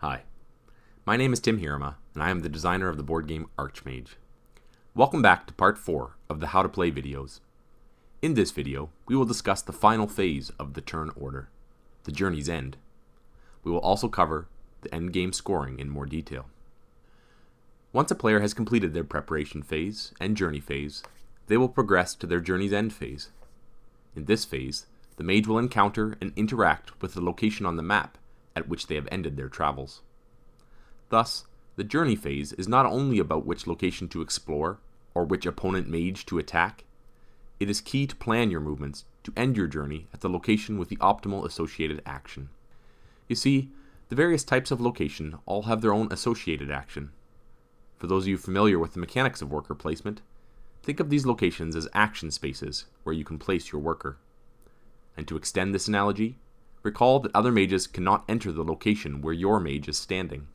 Hi, my name is Tim Hirama, and I am the designer of the board game Archmage. Welcome back to part 4 of the How to Play videos. In this video, we will discuss the final phase of the turn order, the journey's end. We will also cover the endgame scoring in more detail. Once a player has completed their preparation phase and journey phase, they will progress to their journey's end phase. In this phase, the mage will encounter and interact with the location on the map at which they have ended their travels. Thus, the journey phase is not only about which location to explore or which opponent mage to attack. It is key to plan your movements to end your journey at the location with the optimal associated action. You see, the various types of location all have their own associated action. For those of you familiar with the mechanics of worker placement, think of these locations as action spaces where you can place your worker. And to extend this analogy, recall that other mages cannot enter the location where your mage is standing.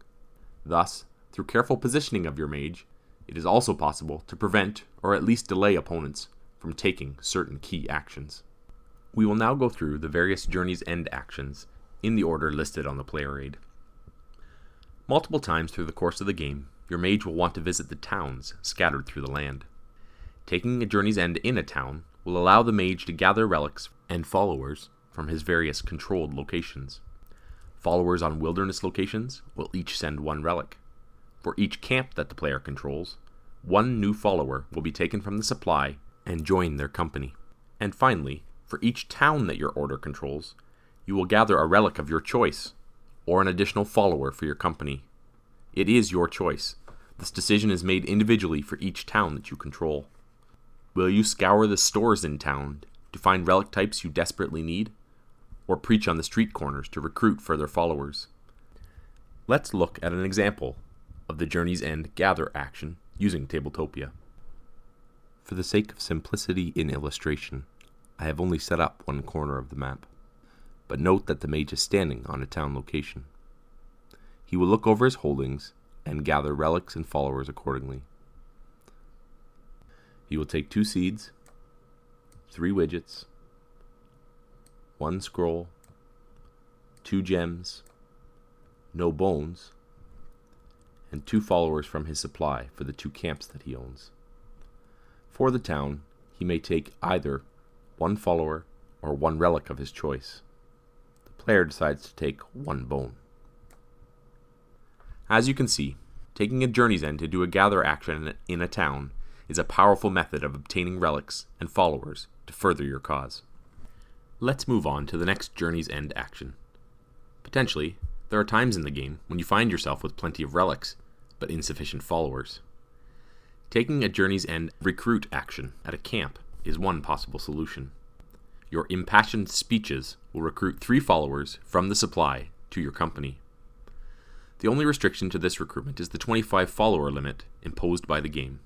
Thus, through careful positioning of your mage, it is also possible to prevent or at least delay opponents from taking certain key actions. We will now go through the various journey's end actions in the order listed on the player aid. Multiple times through the course of the game, your mage will want to visit the towns scattered through the land. Taking a journey's end in a town will allow the mage to gather relics and followers from his various controlled locations. Followers on wilderness locations will each send one relic. For each camp that the player controls, one new follower will be taken from the supply and join their company. And finally, for each town that your order controls, you will gather a relic of your choice, or an additional follower for your company. It is your choice. This decision is made individually for each town that you control. Will you scour the stores in town to find relic types you desperately need, or preach on the street corners to recruit further followers? Let's look at an example of the journey's end gather action using Tabletopia. For the sake of simplicity in illustration, I have only set up one corner of the map, but note that the mage is standing on a town location. He will look over his holdings and gather relics and followers accordingly. He will take 2 seeds, 3 widgets, 1 scroll, 2 gems, no bones, and 2 followers from his supply for the 2 camps that he owns. For the town, he may take either 1 follower or 1 relic of his choice. The player decides to take 1 bone. As you can see, taking a journey's end to do a gather action in a town is a powerful method of obtaining relics and followers to further your cause. Let's move on to the next journey's end action. Potentially, there are times in the game when you find yourself with plenty of relics, but insufficient followers. Taking a journey's end recruit action at a camp is one possible solution. Your impassioned speeches will recruit 3 followers from the supply to your company. The only restriction to this recruitment is the 25 follower limit imposed by the game.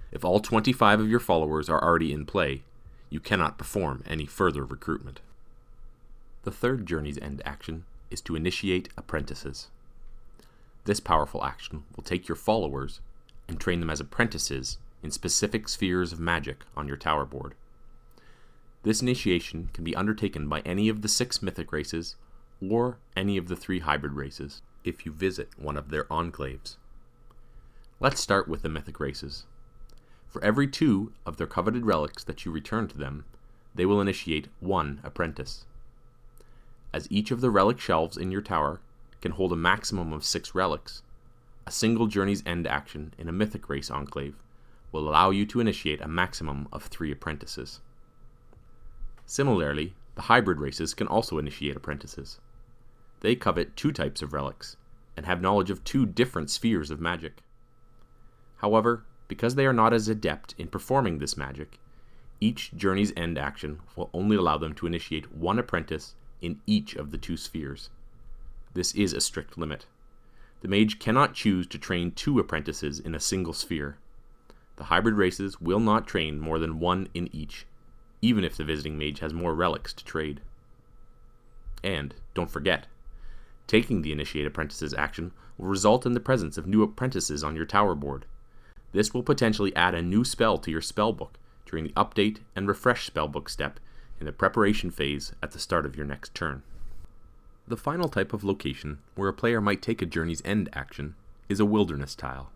If all 25 of your followers are already in play, you cannot perform any further recruitment. The third journey's end action is to initiate apprentices. This powerful action will take your followers and train them as apprentices in specific spheres of magic on your tower board. This initiation can be undertaken by any of the 6 mythic races or any of the 3 hybrid races if you visit one of their enclaves. Let's start with the mythic races. For every 2 of their coveted relics that you return to them, they will initiate 1 apprentice. As each of the relic shelves in your tower can hold a maximum of 6 relics, a single journey's end action in a mythic race enclave will allow you to initiate a maximum of 3 apprentices. Similarly, the hybrid races can also initiate apprentices. They covet 2 types of relics and have knowledge of 2 different spheres of magic. However, because they are not as adept in performing this magic, each journey's end action will only allow them to initiate 1 apprentice in each of the 2 spheres. This is a strict limit. The mage cannot choose to train 2 apprentices in a single sphere. The hybrid races will not train more than 1 in each, even if the visiting mage has more relics to trade. And, don't forget, taking the initiate apprentices action will result in the presence of new apprentices on your tower board. This will potentially add a new spell to your spellbook during the update and refresh spellbook step in the preparation phase at the start of your next turn. The final type of location where a player might take a journey's end action is a wilderness tile.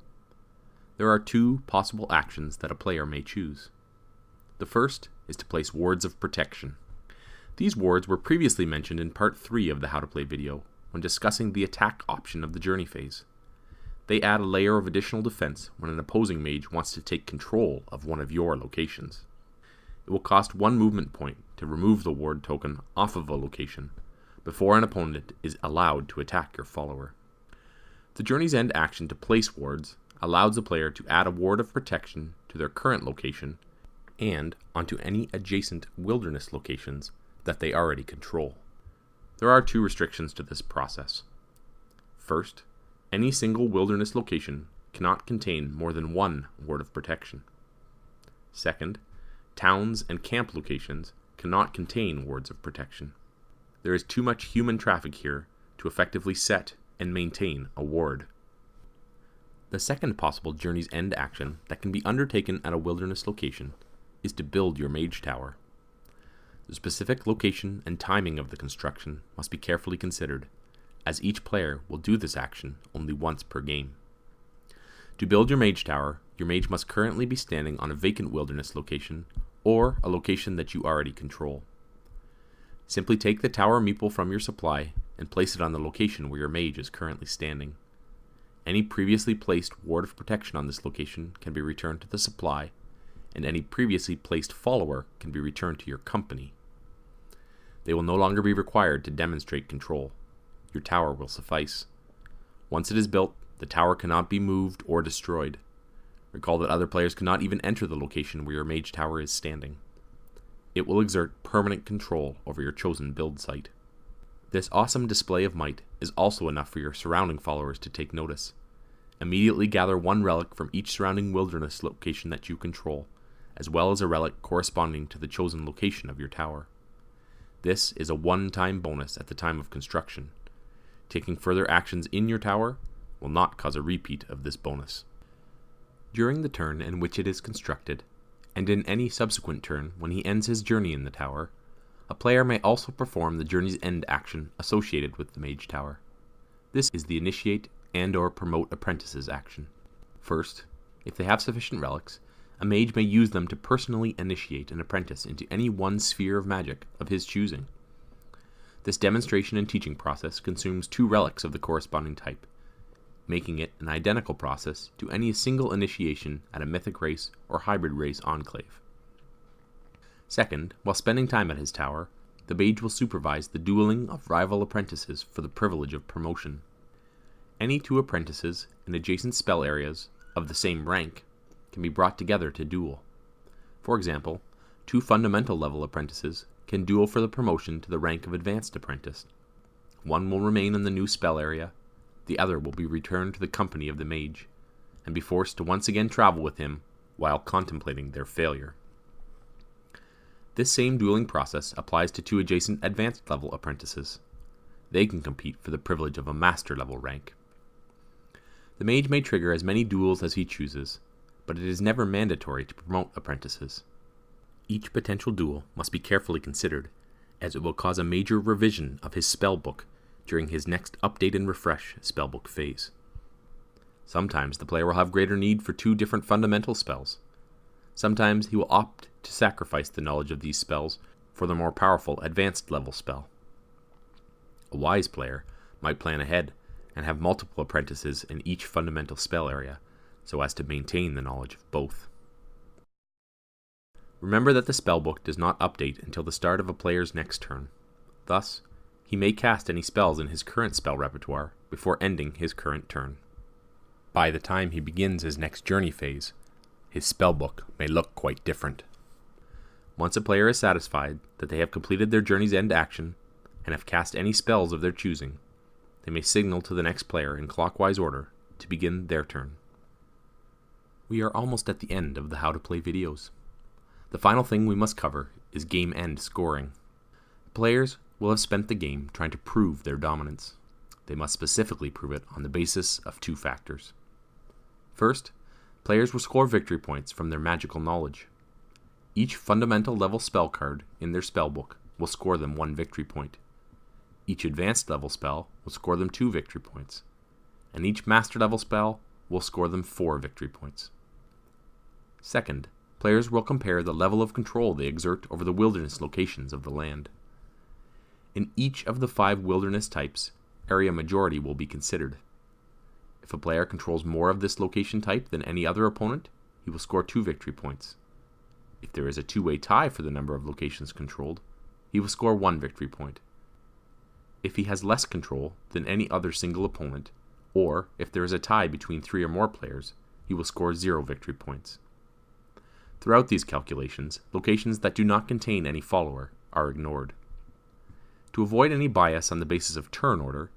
There are two possible actions that a player may choose. The first is to place wards of protection. These wards were previously mentioned in part 3 of the How to Play video when discussing the attack option of the journey phase. They add a layer of additional defense when an opposing mage wants to take control of one of your locations. It will cost 1 movement point to remove the ward token off of a location before an opponent is allowed to attack your follower. The journey's end action to place wards allows the player to add a ward of protection to their current location and onto any adjacent wilderness locations that they already control. There are 2 restrictions to this process. First, any single wilderness location cannot contain more than 1 ward of protection. Second, towns and camp locations cannot contain wards of protection. There is too much human traffic here to effectively set and maintain a ward. The second possible journey's end action that can be undertaken at a wilderness location is to build your mage tower. The specific location and timing of the construction must be carefully considered, as each player will do this action only once per game. To build your mage tower, your mage must currently be standing on a vacant wilderness location or a location that you already control. Simply take the tower meeple from your supply and place it on the location where your mage is currently standing. Any previously placed ward of protection on this location can be returned to the supply, and any previously placed follower can be returned to your company. They will no longer be required to demonstrate control. Your tower will suffice. Once it is built, the tower cannot be moved or destroyed. Recall that other players cannot even enter the location where your mage tower is standing. It will exert permanent control over your chosen build site. This awesome display of might is also enough for your surrounding followers to take notice. Immediately gather 1 relic from each surrounding wilderness location that you control, as well as a relic corresponding to the chosen location of your tower. This is a one-time bonus at the time of construction. Taking further actions in your tower will not cause a repeat of this bonus. During the turn in which it is constructed, and in any subsequent turn when he ends his journey in the tower, a player may also perform the journey's end action associated with the mage tower. This is the initiate and/or promote apprentices action. First, if they have sufficient relics, a mage may use them to personally initiate an apprentice into any one sphere of magic of his choosing. This demonstration and teaching process consumes 2 relics of the corresponding type, making it an identical process to any single initiation at a mythic race or hybrid race enclave. Second, while spending time at his tower, the mage will supervise the dueling of rival apprentices for the privilege of promotion. Any 2 apprentices in adjacent spell areas of the same rank can be brought together to duel. For example, 2 fundamental level apprentices can duel for the promotion to the rank of advanced apprentice. One will remain in the new spell area, the other will be returned to the company of the mage, and be forced to once again travel with him while contemplating their failure. This same dueling process applies to 2 adjacent advanced level apprentices. They can compete for the privilege of a master level rank. The mage may trigger as many duels as he chooses, but it is never mandatory to promote apprentices. Each potential duel must be carefully considered, as it will cause a major revision of his spellbook during his next update and refresh spellbook phase. Sometimes the player will have greater need for 2 different fundamental spells. Sometimes he will opt to sacrifice the knowledge of these spells for the more powerful advanced level spell. A wise player might plan ahead and have multiple apprentices in each fundamental spell area, so as to maintain the knowledge of both. Remember that the spellbook does not update until the start of a player's next turn. Thus, he may cast any spells in his current spell repertoire before ending his current turn. By the time he begins his next journey phase, his spellbook may look quite different. Once a player is satisfied that they have completed their journey's end action and have cast any spells of their choosing, they may signal to the next player in clockwise order to begin their turn. We are almost at the end of the How to Play videos. The final thing we must cover is game end scoring. Players will have spent the game trying to prove their dominance. They must specifically prove it on the basis of 2 factors. First, players will score victory points from their magical knowledge. Each fundamental level spell card in their spellbook will score them 1 victory point. Each advanced level spell will score them 2 victory points, and each master level spell will score them 4 victory points. Second, players will compare the level of control they exert over the wilderness locations of the land. In each of the 5 wilderness types, area majority will be considered. If a player controls more of this location type than any other opponent, he will score 2 victory points. If there is a two-way tie for the number of locations controlled, he will score 1 victory point. If he has less control than any other single opponent, or if there is a tie between 3 or more players, he will score 0 victory points. Throughout these calculations, locations that do not contain any follower are ignored. To avoid any bias on the basis of turn order,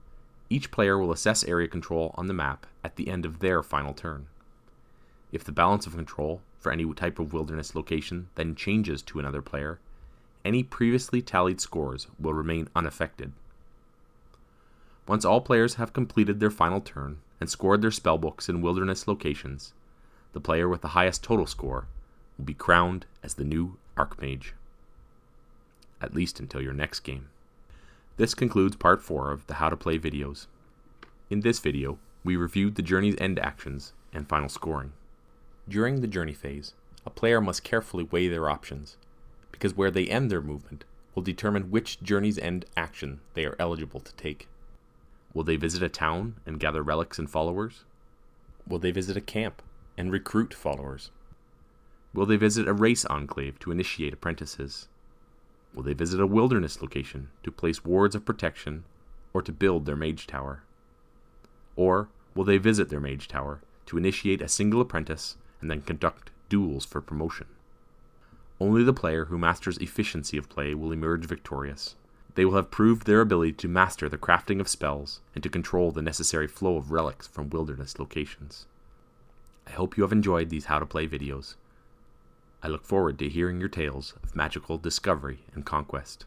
each player will assess area control on the map at the end of their final turn. If the balance of control for any type of wilderness location then changes to another player, any previously tallied scores will remain unaffected. Once all players have completed their final turn and scored their spellbooks in wilderness locations, the player with the highest total score will be crowned as the new Archmage. At least until your next game. This concludes part 4 of the How to Play videos. In this video, we reviewed the journey's end actions and final scoring. During the journey phase, a player must carefully weigh their options, because where they end their movement will determine which journey's end action they are eligible to take. Will they visit a town and gather relics and followers? Will they visit a camp and recruit followers? Will they visit a race enclave to initiate apprentices? Will they visit a wilderness location to place wards of protection or to build their mage tower? Or will they visit their mage tower to initiate a single apprentice and then conduct duels for promotion? Only the player who masters efficiency of play will emerge victorious. They will have proved their ability to master the crafting of spells and to control the necessary flow of relics from wilderness locations. I hope you have enjoyed these How to Play videos. I look forward to hearing your tales of magical discovery and conquest.